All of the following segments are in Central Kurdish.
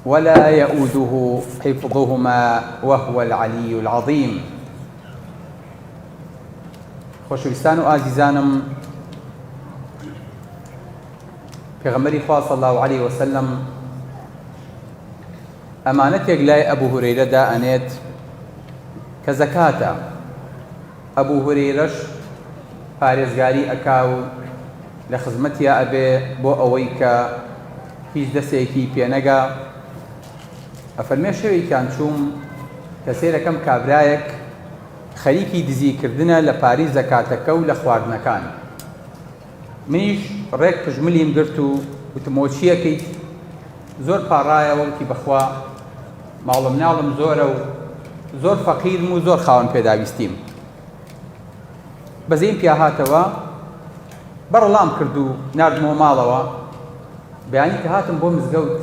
ولا يؤوده حفظهما وهو العلي العظيم. خۆشەویستان و ئازیزانم، پێغەمبەری خوا صلی الله عليه وسلم ئەمانەتێک لای ئەبوو هورەیرەدا ئەنێت کە زەکاتە. ئەبوو هورەیرەش پارێزگاری ئەکا و لە خزمەتیا ئەبێ بۆ ئەوەی کە هیچ دەستێکی پێنەگا. ئەفەرمێ شەوێکیان چووم کە سێرەکەم کابرایەک خەریکی دزیکردنە لە پاری زەکاتەکە و لە خواردنەکان. منیش ڕێک پژملیم گرت و وتمەوە چیەکەیت؟ زۆر پاڕایەوە، وتی بەخوا ماڵم ناڵم زۆرە و زۆر فەقیرم و زۆر خاوەن پێداویستیم. بەزەیم پیا هاتەوە، بەڕەڵام کرد و ناردمەوە ماڵەوە. بەیانی کە هاتم بۆ مزگەوت،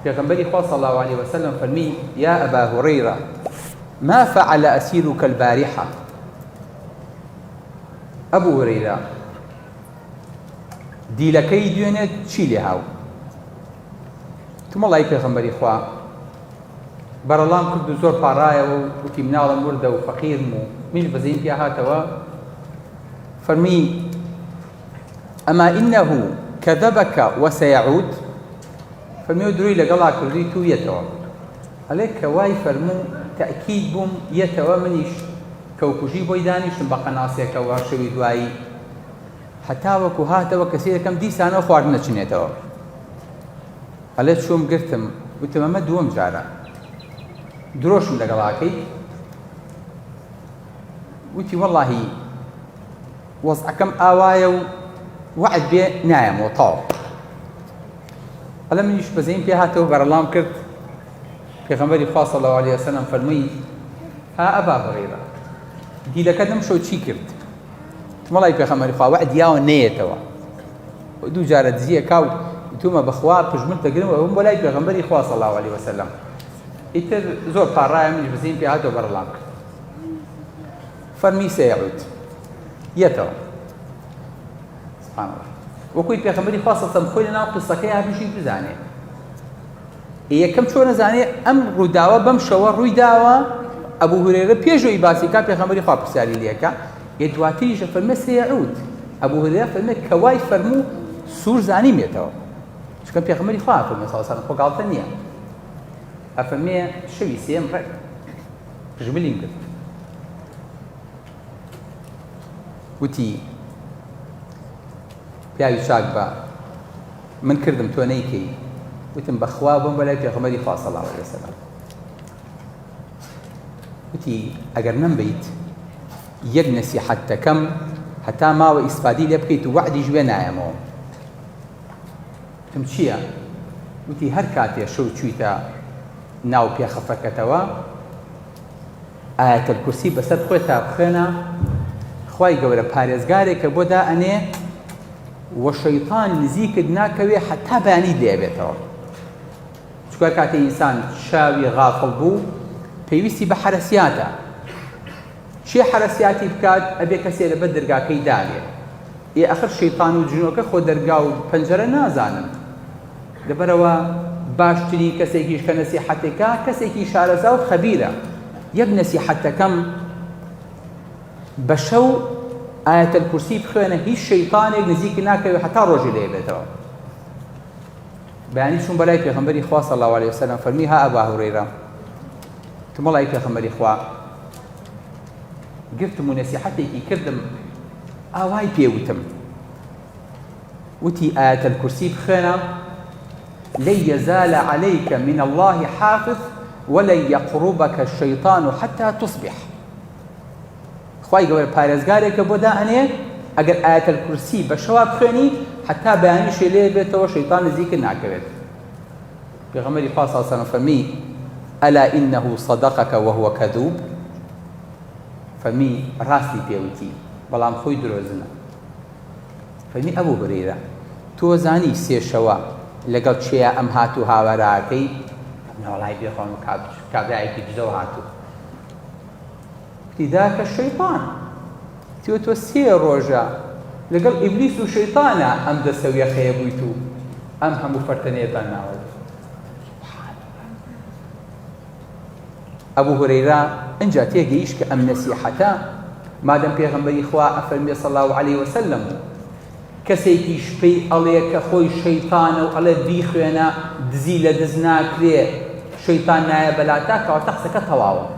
پێغەمبەری خوا صلی الله عليه وسلم فەرمی: یا ئەبا هورەیرە ما فعل أسيرك البارحة؟ أبو هريرة دیلەکەی دوێنێت چی لێ هاو؟ تومەڵای پێغەمبەری خوا بەرەڵام کرد و زۆر پاڕایەوە و وتی مناڵم وردە و فەقیرم و منیش بەزەیم پیا هاتەوە. فەرمی: ئەما ئینەه کەذەبەکە وەسەیەعود. فەرمیوە دروی لەگەڵا کردووی تو یەتەوە. ئەڵێ کە وای فەرموو تەئکید بووم یەتەوە، منیش کەوکوژی بۆی دانیشتم بە قەناسێکەوە شەوی دوایی، هەتا وەکو هاتەوە کە سێرەکەم دیسانەوە خواردن نەچنێتەوە. ئەڵێ چۆم گرتم، وتم ئەمە دووەم جارە. درۆشم لەگەڵاکەی. وتی وەڵڵاهی وەزعەکەم ئاوایە و وعد بێ نایەمەوە تاو. ئەڵێ منیش بەزەیم پێ هاتەوە بەرەڵام کرد. پێغەمبەری خوا صلی الله عليه وسلم فەرمووی: ها ئەبا هورەیرە دیلەکەت ئەم شەو چی کرد؟ تومەڵای پێغەمبەری خوا وعدیاوە نەیەتەوە. دوو جارە دزیەکا و وتومە بەخوا پژمن دەگرم و ئەوم بۆ لای پێغەمبەری خوا صلی الله عليه وسلم. ئیتر زۆر پاڕایە، منیش بەزەیم پێ هاتەوە بەرەڵام کرد. فەرمی سەیەعود یەتەوە. سبحان الله. وەکوی پێغەمبەری خوا صلی الله عليه وسلم خۆی لەناو قسەکەی هاتووشی بزانێ. یەکەم چۆن نەزانێ ئەم ڕووداوە بەم شەوە ڕووی داوە. ئەبوو هورەیرە پێشەوەی باسی کا پێغەمبەری خوا پرسیاری لێکا، یە دواتریشە فەرمێ سەیەعود. ئەبوو هورەیرە فەرمێ کە وای فەرموو سوور زانیمێتەوە، چونکە پێغەمبەری خوا فەرمێ صلی الله عليه وسلم خۆگاڵتە نییە. ئەفەرمێ شەوی سێم ڕێک پژملیم کرد. وتی پیاوی چاک بە من کردم تۆ نەیکەی. وتم بەخوا بۆم بەلای پێغەمبەری خوا صلی الله عليه وسلم. وتی ئەگەر نەمبیت یەک نەسیحەت دەکەم هەتا ماوە ئیسپادی لێ بکەیت و وعدیش بێ نایەمەوە. وتم چییە؟ وتی هەر کاتێ شەو چوویتە ناو پێخەفەکەتەوە، ئایەتەل کورسی بەسەر خۆیتا بخوێنە، خوای گەورە پارێزگارێکە بۆ دائەنێ و شەیطان نزیکت ناکەوێ هەتا بەیانی لێبێتەوە. چکە کاتێ ئینسان شاوی غافڵ بوو پێویستی بە حەرەسیاتە. چێ حەرەسیاتی بکات؟ ئەبێ کەسێ لەبەر دەرگاکەی دانێ. ئەخر شەیطان و جنۆکە خۆ دەرگا و پەنجەرە نازانن. لەبەرەوە باشترین کەسێکیش کە نەسیحەتێکا کەسێکی شارەزا و خەبیرە. یەک نەسیحەتەکەم بە شەو ئایەتەل کورسی بخوێنە، هیچ شەیطانێک نزیکی ناکەوێت هەتا ڕۆژی لێبێتەوە. بەیانی چوون بەلای پێغەمبەری خوا صلی الله عليه وسلم فەرمی: ها ئەبا هورەیرە تومەڵای پێغەمبەری خوا گرتم و نەسیحەتێکی کردم، ئاوای پێوتم. وتی ئایەتەل کورسی بخوێنە: لن يزال عليك من الله حافظ ولن يقربك الشيطان حتى تصبح. خوای گەورە پارێزگارێکە بۆ دائەنێ ئەگەر ئایەتەل کورسی بە شەوا بخوێنی هەتا بەیانیشی لێ بێتەوە، شەیطان نزیکت ناکەوێت. پێغەمبەری خوا صلی الله عليه وسلم فەرمی: ئەلا ئینەه صەدەقەکە وهو کەذوب. فەرمی ڕاستی پێوتی بەڵام خۆی درۆزنە. فەرمی ئەبوو هورەیرە تۆ زانی سێ شەوە لەگەڵ چێە ئەم هاتوو هاوەراکەی؟ ناوەڵای بێخۆن کابرایەکی دزەوە هاتوو. ذاك الشيطان تيوتو سي روجا لقل إبليس وشيطانا أم دسويا خيبويتو أم هم فرتنيتان ناول. ئەبوو هورەیرە ئەنجا تێگەیشت کە ئەم نەسیحەتە مادەم پێغەمبەری خوا ئەفەرمێ صلی الله عليه وسلم کەسێکیش پێی ئەڵێ کە خۆی شەیتانە و ئەڵێ بیخوێنە دزی لە دز ناکرێ شەیتان نایە بەلاتا کەواتە قسەکە تەواوە